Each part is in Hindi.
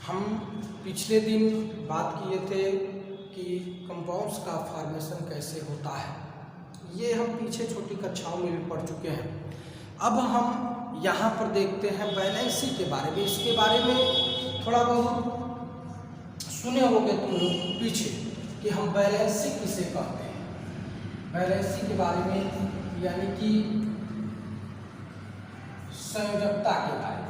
हम पिछले दिन बात किए थे कि कंपाउंड्स का फॉर्मेशन कैसे होता है। ये हम पीछे छोटी कक्षाओं में भी पढ़ चुके हैं। अब हम यहाँ पर देखते हैं वैलेंसी के बारे में। इसके बारे में थोड़ा बहुत सुने होंगे तुम लोग पीछे कि हम वैलेंसी किसे कहते हैं। वैलेंसी के बारे में यानी कि संयोजकता के बारे में।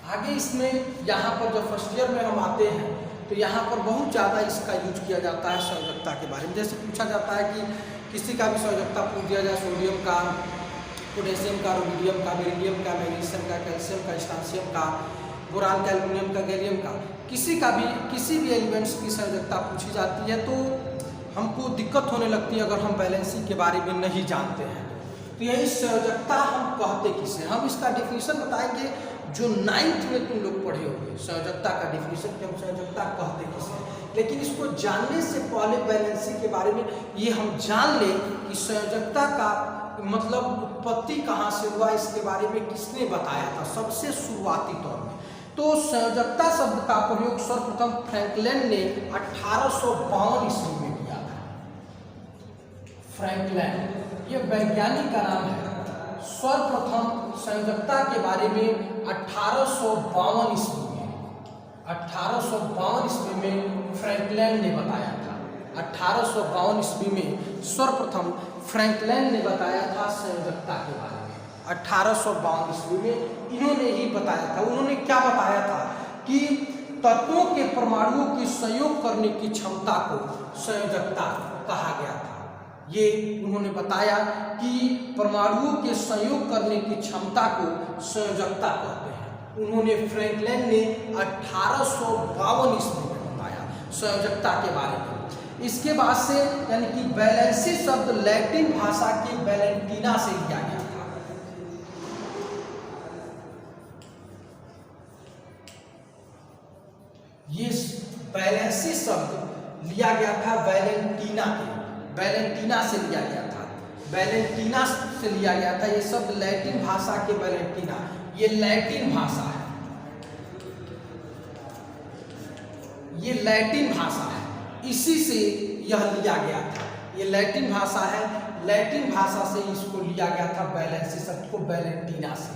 आगे इसमें यहाँ पर जब फर्स्ट ईयर में हम आते हैं तो यहाँ पर बहुत ज़्यादा इसका यूज किया जाता है संयोजकता के बारे में। जैसे पूछा जाता है कि किसी का भी संयोजकता पूछ दिया जाए, सोडियम का, पोटेशियम का, रुबिडियम का, बेरिलियम का, मैग्नीशियम का, कैल्शियम का, स्ट्रांसियम का, बोरान का, एल्युमिनियम का, गैलियम का, किसी भी एलिमेंट्स की संयोजकता पूछी जाती है तो हमको दिक्कत होने लगती है अगर हम वैलेंसी के बारे में नहीं जानते हैं। तो यही संयोजकता हम कहते किसे। हम इसका डिफिनीशन बताएंगे जो 9th में तुम लोग पढ़े होंगे, संयोजकता का डिफिनीशन कि हम संयोजकता कहते किसे। लेकिन इसको जानने से पहले वैलेंसी के बारे में ये हम जान लें कि संयोजकता का मतलब उत्पत्ति कहाँ से हुआ, इसके बारे में किसने बताया था सबसे शुरुआती तौर में। तो संयोजकता शब्द का प्रयोग सर्वप्रथम फ्रैंकलिन ने 1852 ईस्वी में किया था। फ्रैंकलिन ये वैज्ञानिक का नाम है। सर्वप्रथम संयोजकता के बारे में 1852 ईस्वी में फ्रैंकलिन ने बताया था। 1852 ईस्वी में सर्वप्रथम फ्रैंकलिन ने बताया था संयोजकता के बारे में। 1852 ईस्वी में इन्होंने ही बताया था। उन्होंने क्या बताया था कि तत्वों के परमाणुओं की संयोग करने की क्षमता को संयोजकता कहा गया था। ये उन्होंने बताया कि परमाणुओं के संयोग करने की क्षमता को संयोजकता कहते हैं। उन्होंने फ्रैंकलिन ने 1852 ईस्वी में बताया संयोजकता के बारे में। इसके बाद से यानी कि वैलेंसी शब्द लैटिन भाषा के वैलेंटीना से लिया गया था। ये वैलेंसी शब्द लिया गया था वैलेंटीना से लिया गया था। वैलेंटीना से लिया गया था ये शब्द लैटिन भाषा के वैलेंटीना। ये लैटिन भाषा है, ये लैटिन भाषा है, इसी से यह लिया गया था। ये लैटिन भाषा है, लैटिन भाषा से इसको लिया गया था वैलेंसी शब्द को वैलेंटीना से।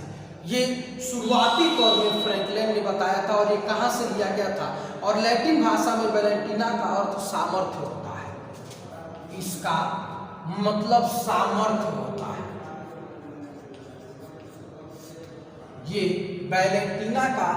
ये शुरुआती तौर में फ्रैंकलिन ने बताया था और ये कहाँ से लिया गया था। और लैटिन भाषा में वैलेंटीना का अर्थ सामर्थ्य होता है। इसका मतलब सामर्थ्य होता है। ये वैलेंटीना का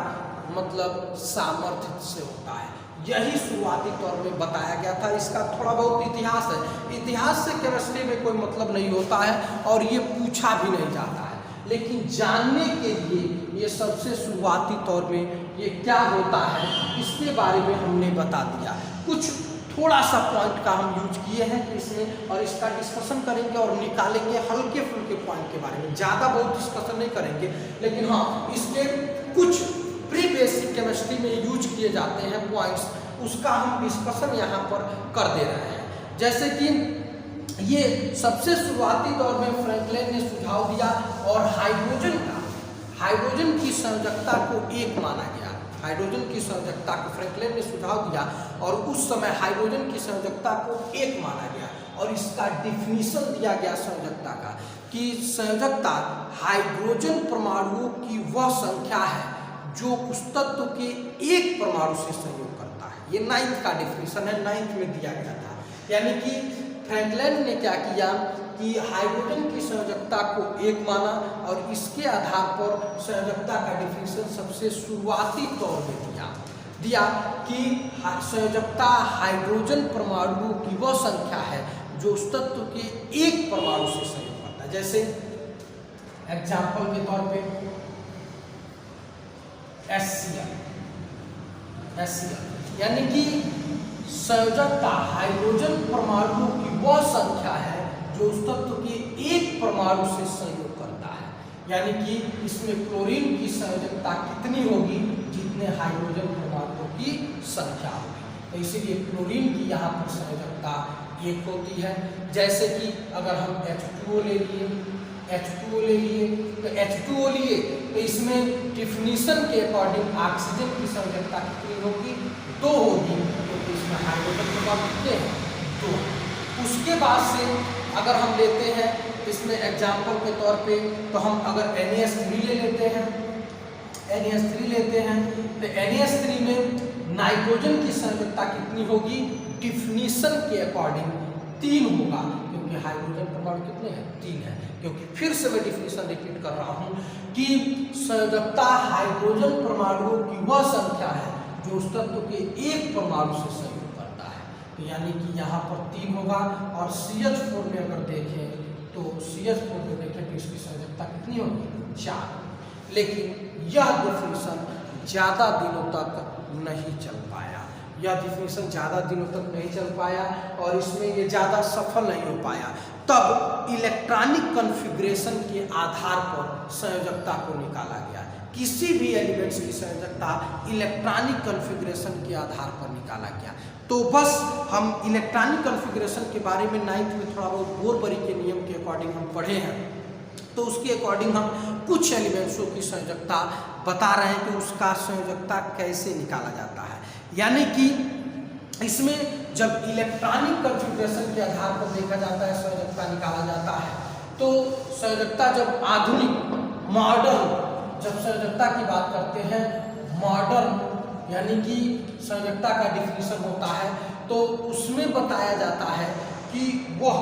मतलब सामर्थ्य से होता है। यही शुरुआती तौर में बताया गया था। इसका थोड़ा बहुत इतिहास है। इतिहास से केमिस्ट्री में कोई मतलब नहीं होता है और ये पूछा भी नहीं जाता है। लेकिन जानने के लिए ये सबसे शुरुआती तौर में ये क्या होता है इसके बारे में हमने बता दिया। कुछ थोड़ा सा पॉइंट का हम यूज किए हैं इसमें और इसका डिस्कशन करेंगे और निकालेंगे हल्के फुल्के पॉइंट के बारे में। ज़्यादा बहुत डिस्कशन नहीं करेंगे, लेकिन हाँ इसके कुछ प्री बेसिक केमिस्ट्री में यूज किए जाते हैं पॉइंट्स, उसका हम डिस्कशन यहाँ पर कर दे रहे हैं। जैसे कि ये सबसे शुरुआती दौर में फ्रैंकलिन ने सुझाव दिया और हाइड्रोजन की संयोजकता को एक माना गया। हाइड्रोजन की संयोजकता को फ्रैंकलिन ने सुझाव दिया और उस समय हाइड्रोजन की संयोजकता को एक माना गया और इसका डिफिनीशन दिया गया संयोजकता का कि संयोजकता हाइड्रोजन परमाणुओं की वह संख्या है जो उस तत्व के एक परमाणु से संयोग करता है। ये 9th का डिफिनीशन है, 9th में दिया गया था। यानी कि फ्रैंकलिन ने क्या किया कि हाइड्रोजन की संयोजकता को एक माना और इसके आधार पर संयोजकता का डिफिनीशन सबसे शुरुआती तौर में दिया कि संयोजकता हाइड्रोजन परमाणुओं की वह संख्या है जो उस तत्व के एक परमाणु से संयोग करता है। जैसे एग्जाम्पल के तौर पे HCl यानी कि संयोजकता हाइड्रोजन परमाणुओं की वह संख्या है जो उस तत्व के एक परमाणु से संयोग करता है। यानी कि इसमें क्लोरीन की संयोजकता कितनी होगी जितने हाइड्रोजन परमाणुओं की संख्या होगी। तो इसीलिए क्लोरीन की यहाँ पर संयोजकता एक होती है। जैसे कि अगर हम H2O ले लिए H2O ले लिए, तो H2O लिए तो इसमें डिफिनीशन के अकॉर्डिंग ऑक्सीजन की संयोजकता कितनी होगी, 2 होगी, क्योंकि इसमें हाइड्रोजन प्रभाव कितने हैं, 2। उसके बाद से अगर हम लेते हैं इसमें एग्जाम्पल के तौर पे, तो हम अगर NaS3 ले लेते हैं, NaS3 लेते हैं, तो NaS3 में नाइट्रोजन की संयोजकता कितनी होगी, डिफिनीशन के अकॉर्डिंग 3 होगा, क्योंकि हाइड्रोजन परमाणु कितने हैं, 3 है। क्योंकि फिर से मैं डिफिनीशन रिपीट कर रहा हूं कि संयोजकता हाइड्रोजन परमाणुओं की वह संख्या है जो उस तत्व के एक परमाणु से संयुक्त करता है, तो यानी कि यहाँ पर 3 होगा। और CH4 में अगर देखें तो CH4 में देखें तो इसकी संयोजकता कितनी होगी, 4। लेकिन यह डिफिनीशन ज़्यादा दिनों तक नहीं चल पाया, यह डिफिनीशन ज़्यादा दिनों तक नहीं चल पाया और इसमें ये ज़्यादा सफल नहीं हो पाया। तब इलेक्ट्रॉनिक कॉन्फ़िगरेशन के आधार पर संयोजकता को निकाला गया। किसी भी एलिमेंट्स की संयोजकता इलेक्ट्रॉनिक कॉन्फ़िगरेशन के आधार पर निकाला गया। तो बस हम इलेक्ट्रॉनिक कॉन्फ़िगरेशन के बारे में 9th में थोड़ा बहुत बोरबरी के नियम के अकॉर्डिंग हम पढ़े हैं, तो उसके अकॉर्डिंग हम कुछ एलिमेंट्सों की संयोजकता बता रहे हैं कि उसका संयोजकता कैसे निकाला जाता है। यानी कि इसमें जब इलेक्ट्रॉनिक कॉन्फ़िगरेशन के आधार पर देखा जाता है, संयोजकता निकाला जाता है, तो संयोजकता जब आधुनिक मॉडर्न, जब संयोजकता की बात करते हैं मॉडर्न, यानी कि संयोजकता का डिफिनीशन होता है, तो उसमें बताया जाता है कि वह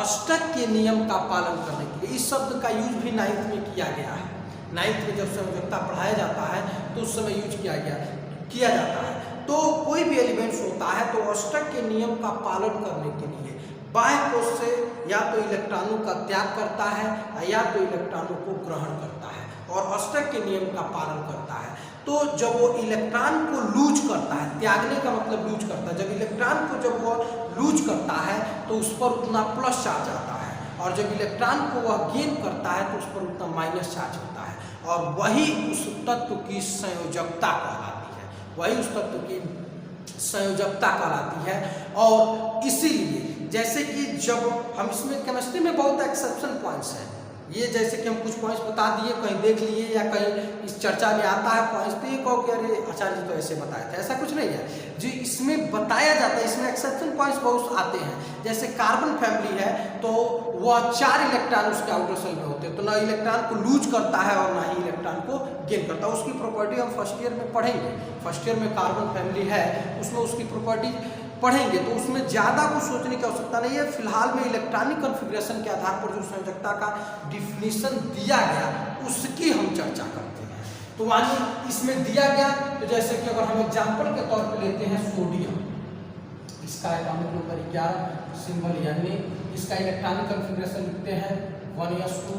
अष्टक के नियम का पालन करने के लिए, इस शब्द का यूज भी 9th में किया गया है। 9th में जब संयोजकता पढ़ाया जाता है तो उस समय यूज किया जाता है। तो कोई भी एलिमेंट्स होता है तो अष्टक के नियम का पालन करने के लिए बाह्य कोश से या तो इलेक्ट्रॉनों का त्याग करता है या तो इलेक्ट्रॉनों को ग्रहण करता है और अष्टक के नियम का पालन करता है। तो जब वो इलेक्ट्रॉन को लूज करता है, त्यागने का मतलब लूज करता है, जब इलेक्ट्रॉन को जब वो लूज करता है तो उस पर उतना प्लस चार्ज आता है, और जब इलेक्ट्रॉन को वह गेन करता है तो उस पर उतना माइनस चार्ज होता है, और वही उस तत्व की संयोजकता कहलाती है, वही उस तत्व की संयोजकता कहलाती है। और इसीलिए जैसे कि जब हम इसमें केमिस्ट्री में बहुत एक्सेप्शन पॉइंट्स हैं, ये जैसे कि हम कुछ पॉइंट्स बता दिए, कहीं देख लिए या कहीं इस चर्चा में आता है पॉइंट्स, तो ये कहो कि अरे आचार्य जी तो ऐसे बताए थे, ऐसा कुछ नहीं है। जो इसमें बताया जाता है, इसमें एक्सेप्शन पॉइंट्स बहुत आते हैं। जैसे कार्बन फैमिली है तो वह 4 इलेक्ट्रॉन उसके आउटर शेल में होते हैं, तो ना इलेक्ट्रॉन को लूज करता है और ना ही इलेक्ट्रॉन को गेन करता है। उसकी प्रॉपर्टी हम फर्स्ट ईयर में पढ़ेंगे। फर्स्ट ईयर में कार्बन फैमिली है, उसमें उसकी प्रॉपर्टी पढ़ेंगे, तो उसमें ज़्यादा कुछ सोचने की आवश्यकता नहीं है। फिलहाल में इलेक्ट्रॉनिक कॉन्फ़िगरेशन के आधार पर जो संयोजकता का डिफिनीशन दिया गया उसकी हम चर्चा करते हैं। तो मानिए इसमें दिया गया, तो जैसे कि अगर हम एग्जाम्पल के तौर पर लेते हैं सोडियम, इसका एटॉमिक नंबर 11 सिंबल, यानी इसका इलेक्ट्रॉनिक कॉन्फ़िगरेशन लिखते हैं 1s2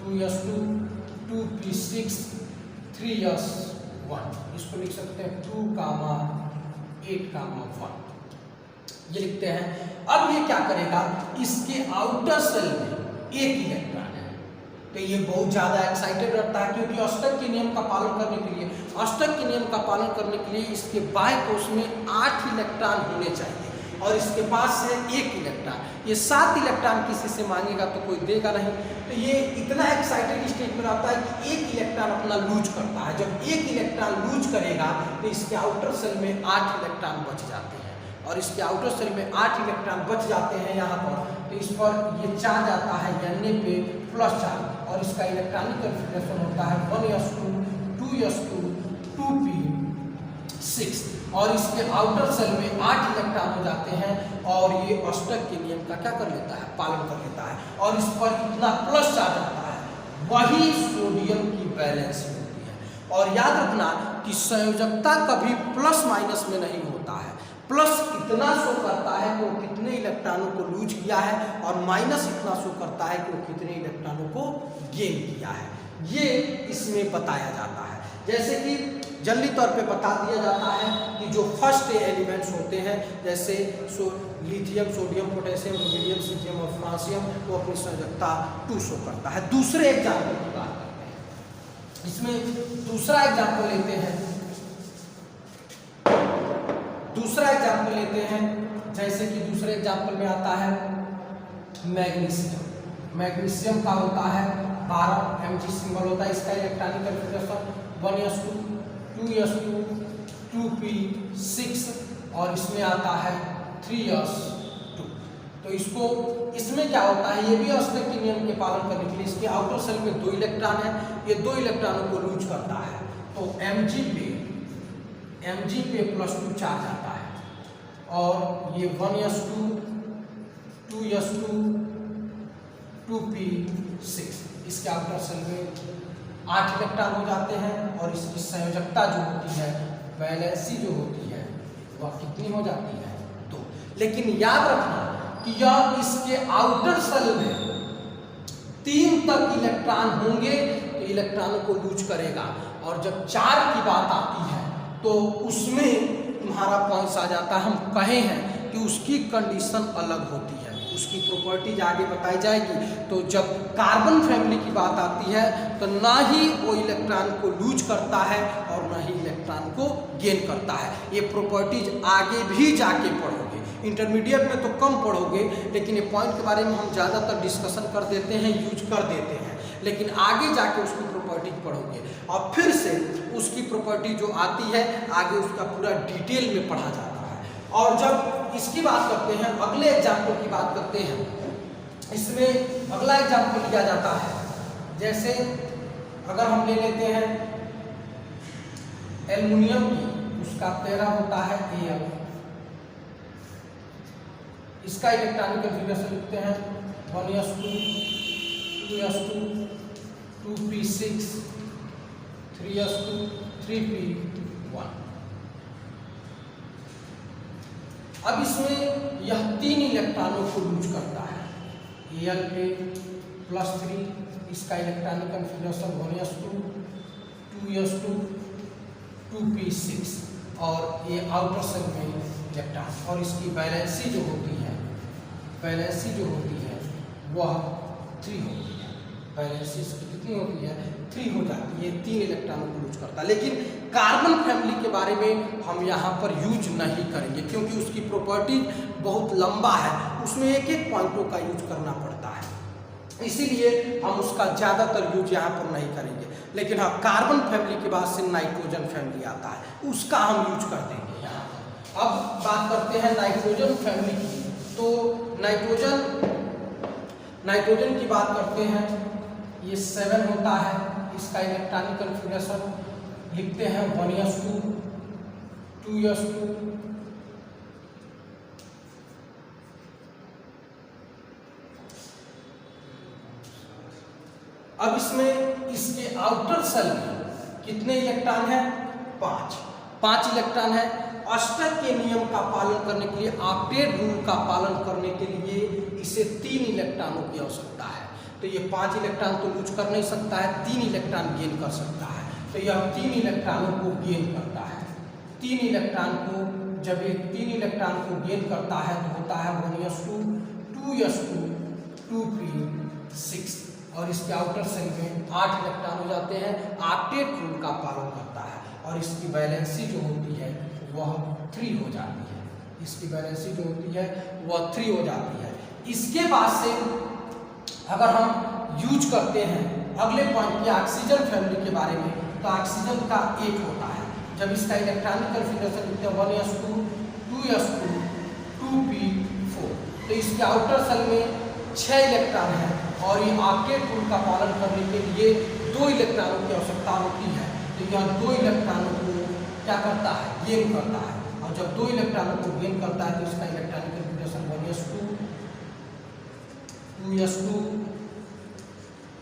2s2 2p6 3s1, इसको लिख सकते हैं 2, 8, 1 ये लिखते हैं। अब ये क्या करेगा, इसके आउटर सेल में 1 इलेक्ट्रॉन है, तो ये बहुत ज़्यादा एक्साइटेड रहता है, क्योंकि अष्टक के नियम का पालन करने के लिए, अष्टक के नियम का पालन करने के लिए इसके बाह्य कोश में 8 इलेक्ट्रॉन होने चाहिए और इसके पास है 1 इलेक्ट्रॉन। ये 7 इलेक्ट्रॉन किसी से मांगेगा तो कोई देगा नहीं, तो ये इतना एक्साइटेड स्टेट में रहता है कि 1 इलेक्ट्रॉन अपना लूज करता है। जब 1 इलेक्ट्रॉन लूज करेगा तो इसके आउटर सेल में 8 इलेक्ट्रॉन बच जाते हैं, और इसके आउटर सेल में 8 इलेक्ट्रॉन बच जाते हैं यहाँ पर, तो इस पर ये चार्ज आता है Na पे प्लस चार्ज, और इसका इलेक्ट्रॉनिक कॉन्फ़िगरेशन होता है 1s2 2s2 2p6, और इसके आउटर सेल में 8 इलेक्ट्रॉन हो जाते हैं, और ये अष्टक के नियम का क्या कर लेता है, पालन कर लेता है, और इस पर इतना प्लस चार्ज आता है। वही सोडियम की बैलेंस होती है। और याद रखना कि संयोजकता कभी प्लस माइनस में नहीं होता है। प्लस इतना शो करता है कि वो कितने इलेक्ट्रॉनों को लूज किया है, और माइनस इतना शो करता है कि वो कितने इलेक्ट्रॉनों को गेन किया है। ये इसमें बताया जाता है। जैसे कि जल्दी तौर पे बता दिया जाता है कि जो फर्स्ट एलिमेंट्स होते हैं, जैसे lithium, sodium, potassium, rubidium, caesium और फ्रांसियम, वो अपनी संयोजकता 2 शो करता है। दूसरे एग्जाम्पल की बात करते हैं, इसमें दूसरा एग्जाम्पल लेते हैं। दूसरा एग्जाम्पल लेते हैं, जैसे कि दूसरे एग्जाम्पल में आता है मैग्नीशियम। मैग्नीशियम का होता है 12 Mg सिंबल होता है इसका electronic configuration 1s2 2s2 2p6 और इसमें आता है 3s2। तो इसमें क्या होता है, ये भी ऑस्टेट के नियम के पालन करने के लिए इसके आउटर सेल में 2 इलेक्ट्रॉन है, ये 2 इलेक्ट्रॉनों को लूज करता है। तो Mg पे +2 चार्ज आता है और ये 1s2 2s2 2p6 इसके आउटर सेल में 8 इलेक्ट्रॉन हो जाते हैं और इसकी संयोजकता जो होती है, वैलेंसी जो होती है, वह कितनी हो जाती है 2। लेकिन याद रखना कि यह इसके आउटर सेल में 3 तक इलेक्ट्रॉन होंगे तो इलेक्ट्रॉनों को लूज करेगा, और जब 4 की बात आती है तो उसमें तुम्हारा पॉइंट्स आ जाता है। हम कहे हैं कि उसकी कंडीशन अलग होती है, उसकी प्रॉपर्टीज आगे बताई जाएगी। तो जब कार्बन फैमिली की बात आती है तो ना ही वो इलेक्ट्रॉन को लूज करता है और ना ही इलेक्ट्रॉन को गेन करता है। ये प्रॉपर्टीज आगे भी जाके पढ़ोगे, इंटरमीडिएट में तो कम पढ़ोगे, लेकिन ये पॉइंट के बारे में हम ज़्यादातर डिस्कशन कर देते हैं, यूज कर देते हैं, लेकिन आगे जाके उसकी प्रॉपर्टी पढ़ोगे और फिर से उसकी प्रॉपर्टी जो आती है आगे उसका पूरा डिटेल में पढ़ा जाता है। और जब इसकी बात करते हैं, अगले एग्जाम्पल की बात करते हैं, इसमें अगला एग्जाम्पल लिया जाता है। जैसे अगर हम ले लेते हैं एल्युमिनियम की, उसका पैरा होता है Al, इसका इलेक्ट्रॉनिक कन्फिगरेशन लिखते हैं 1s2 2s2 2p6 3s2 3p1। अब इसमें यह 3 इलेक्ट्रॉनों को लूज करता है। Al पे +3 इसका electronic configuration 1s2 2s2 2p6 और ये आउटर सेल में इलेक्ट्रॉन, और इसकी वैलेंसी जो होती है वह 3 होती है। वैलेंसी इसकी कितनी होती है 3 हो जाती है, 3 इलेक्ट्रॉनों को लूज करता है। लेकिन कार्बन फैमिली के बारे में हम यहाँ पर यूज नहीं करेंगे क्योंकि उसकी प्रॉपर्टी बहुत लंबा है, उसमें एक एक पॉइंटों का यूज करना पड़ता है, इसीलिए हम उसका ज़्यादातर यूज यहाँ पर नहीं करेंगे। लेकिन हाँ, कार्बन फैमिली के बाद से नाइट्रोजन फैमिली आता है, उसका हम यूज कर देंगे यहाँ पर। अब बात करते हैं नाइट्रोजन फैमिली की। तो नाइट्रोजन की बात करते हैं, ये 7 होता है, इसका इलेक्ट्रॉनिक कन्फिगरेशन लिखते हैं 1s2 2s2 अब इसमें इसके आउटर सेल में कितने इलेक्ट्रॉन हैं 5 इलेक्ट्रॉन है। अष्टक के नियम का पालन करने के लिए, ऑक्टेट रूल का पालन करने के लिए इसे 3 इलेक्ट्रॉनों की आवश्यकता है। तो ये 5 इलेक्ट्रॉन तो लूज कर नहीं सकता है, 3 इलेक्ट्रॉन गेन कर सकता है। तो यह 3 इलेक्ट्रॉनों को गेन करता है। 3 इलेक्ट्रॉन को जब ये 3 इलेक्ट्रॉन को गेन करता है तो होता है 1s2 2s2 2p6 और इसके आउटर सेल में 8 इलेक्ट्रॉन हो जाते हैं। ऑक्टेट रूल का पालन करता है और इसकी वैलेंसी जो होती है वह 3 हो जाती है। इसकी वैलेंसी जो होती है वह 3 हो जाती है। इसके बाद से अगर हम यूज करते हैं अगले पॉइंट की ऑक्सीजन फैमिली के बारे में, तो ऑक्सीजन का 1 होता है। जब इसका इलेक्ट्रॉनिक कन्फिगरेशन लिखते हैं 1s2 2s2 2p4, तो इसके आउटर सेल में 6 इलेक्ट्रॉन है और ये ऑक्टेट रूल का पालन करने के लिए 2 इलेक्ट्रॉनों की आवश्यकता होती है। तो यह 2 इलेक्ट्रॉनों को क्या करता है गेन करता है, और जब 2 इलेक्ट्रॉनों को गेन करता है तो इसका electronic configuration 1s2 2s2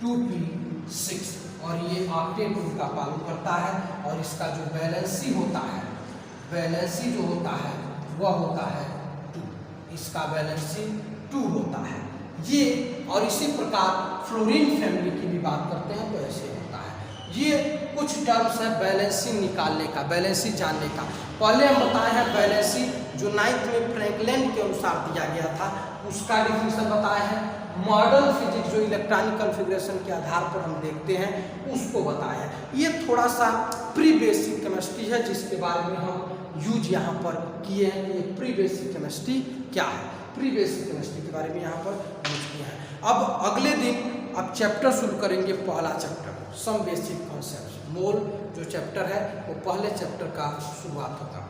2p6 और ये ऑक्टेट रूल का पालन करता है। और इसका जो वैलेंसी होता है, वैलेंसी जो होता है वह होता है 2, इसका वैलेंसी 2 होता है ये। और इसी प्रकार फ्लोरीन फैमिली की भी बात करते हैं तो ऐसे होता है। ये कुछ टर्म्स है वैलेंसी निकालने का, वैलेंसी जानने का। पहले हम बताए हैं वैलेंसी जो 9th में फ्रैंकलिन के अनुसार दिया गया था, उसका डिफिनेशन बताया है। मॉडर्न फिजिक्स जो इलेक्ट्रॉनिक कन्फिगरेशन के आधार पर हम देखते हैं उसको बताया है। ये थोड़ा सा प्री बेसिक केमिस्ट्री है जिसके बारे में हम यूज यहाँ पर किए हैं। ये प्री बेसिक केमिस्ट्री क्या है, प्री बेसिक केमिस्ट्री के बारे में यहाँ पर यूज किया है। अब अगले दिन आप चैप्टर शुरू करेंगे, पहला चैप्टर सम बेसिक कॉन्सेप्ट। मोल जो चैप्टर है वो पहले चैप्टर का शुरुआत होगा।